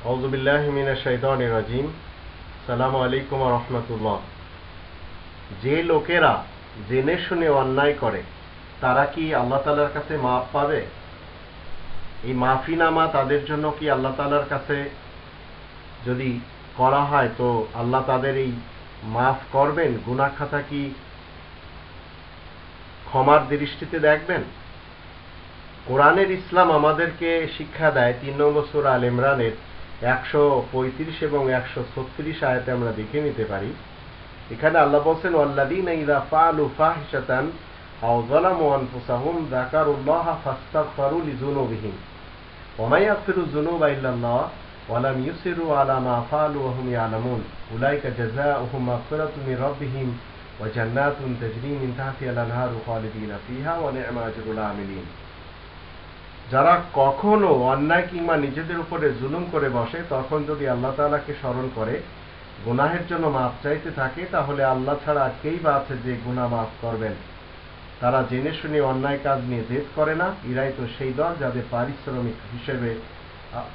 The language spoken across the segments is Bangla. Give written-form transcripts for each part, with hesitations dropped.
আউযু বিল্লাহি মিনাশ শাইতানির রাজিম। আসসালামু আলাইকুম ওয়া রাহমাতুল্লাহ। যে লোকেরা জেনে শুনে অন্যায় করে তারা কি আল্লাহ তাআলার কাছে মাফ পাবে? এই মাফিনামা তাদের জন্য কি আল্লাহ তাআলার কাছে যদি করা হয় তো আল্লাহ তাদের এই মাফ করবেন? গুনাহ খাতা কি ক্ষমার দৃষ্টিতে দেখবেন? কোরআনের ইসলাম আমাদেরকে শিক্ষা দেয় ৩ নম্বর সূরা আল ইমরানের ১৩৫ এবং ১৩৬ আয়াতে আমরা দেখে নিতে পারি। এখানে আল্লাহ বলছেন, ওয়াল্লাযীনা ইযা ফাআলু ফাহিশাতান আও যালামু আনফুসাহুম যাকারুল্লাহা ফাস্তাগফারু লিযুনুবিহিম ওয়া মা ইয়াগফিরু যুনুবা ইল্লাল্লাহ ওয়া লাম ইউসিরু আলা মা ফাআলু ওয়া হুম ইয়ালামুন উলাইকা জাযাউহুম মাগফিরাতুম মির রাব্বিহিম ওয়া জান্নাতুন তাজরি মিন তাহতিহাল আনহারু খালিদিনা ফিহা ওয়া নি'মা আজরুল আমিলিন। যারা কখনো অন্যায় কিংবা নিজেদের উপরে জুলুম করে বসে তখন যদি আল্লাহ তাআলাকে স্মরণ করে গুনাহের জন্য মাফ চাইতে থাকে তাহলে আল্লাহ ছাড়া কেই বা আছে যে গুনাহ মাফ করবেন। তারা জেনে শুনে অন্যায় কাজ নিয়ে জেদ করে না, এরাই তো সেই দল যাদের পারিশ্রমিক হিসেবে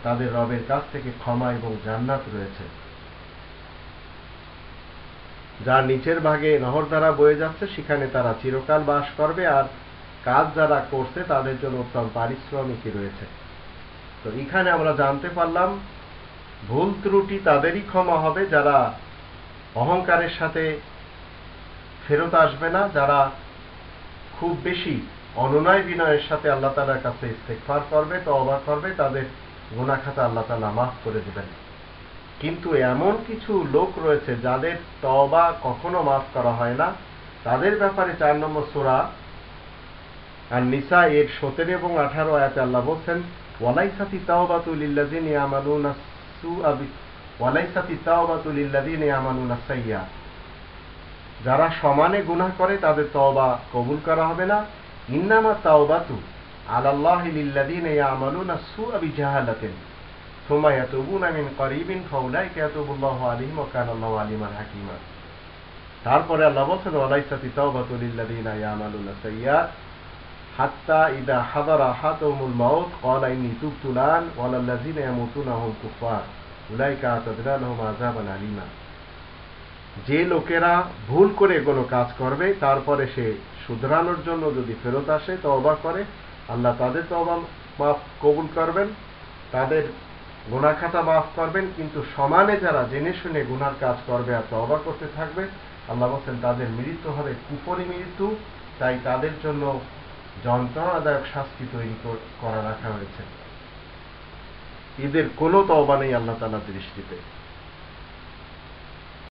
তাদের রবের কাছ থেকে ক্ষমা এবং জান্নাত রয়েছে, যার নিচের ভাগে নহর দ্বারা বয়ে যাচ্ছে, সেখানে তারা চিরকাল বাস করবে। আর কাজ যারা করছে তাদের জন্য উত্তম পারিশ্রমিকই রয়েছে। তো এখানে আমরা জানতে পারলাম ভুল ত্রুটি তাদেরই ক্ষমা হবে যারা অহংকারের সাথে ফেরত আসবে না, যারা খুব বেশি অনুনয় বিনয়ের সাথে আল্লাহ তাআলার কাছে ইস্তেগফার করবে, তওবা করবে, তাদের গুনাহ খাতা আল্লাহ তাআলা মাফ করে দেবেন। কিন্তু এমন কিছু লোক রয়েছে যাদের তওবা কখনো মাফ করা হয় না। তাদের ব্যাপারে ৪ নম্বর সূরা আন-নিসা এর ১৭ এবং ১৮ আয়াতে আল্লাহ বলছেন, ওয়ালাইসাতি তাওবাতু লিল্লাযিনা ইয়ামালুনা সুআ ওয়ালাইসাতি তাওবাতু লিল্লাযিনা ইয়ামালুনা সাইয়্যা। যারা সমানে গুনাহ করে তাদের তওবা কবুল করা হবে না। ইন্নামা তাওবাতু আলাল্লাহি লিল্লাযিনা ইয়ামালুনা সুআ বিজাহালাতিন সুম্মা ইয়াতুবুনা মিন করিবিন ফাউলাইকা ইয়াতুবুল্লাহু আলাইহিম ওয়া কানা আল্লাহু আলিমান হাকীমা। তারপরে আল্লাহ বলেন, ওয়ালাইসাতি তাওবাতু লিল্লাযিনা ইয়ামালুনা সাইয়্যা হাত্তা ইদা হাদারা আহাদাহুমুল মাউত ক্বালা ইন্নী তুবতু আল-আন ওয়ালাল্লাযিনা ইয়ামুতুনা হুম কুফার উলাইকা আ'তাদনা লাহুম আযাবান আলীমা। যে লোকেরা ভুল করে কোনো কাজ করবে তারপরে সে শুধরানোর জন্য যদি ফেরত আসে, তওবা করে, আল্লাহ তাদের তওবা মাফ কবুল করবেন, তাদের গুনাহ খাতা মাফ করবেন। কিন্তু সমানে যারা জেনে শুনে গুনার কাজ করবে আর তওবা করতে থাকবে, আল্লাহ বলেন তাদের মৃত্যু হবে কুফরি মৃত্যু। তাই তাদের জন্য যন্ত্রণাদায়ক শাস্তি তৈরি করা রাখা হয়েছে। এদের কোনো তওবা নেই আল্লাহ তাআলার দৃষ্টিতে।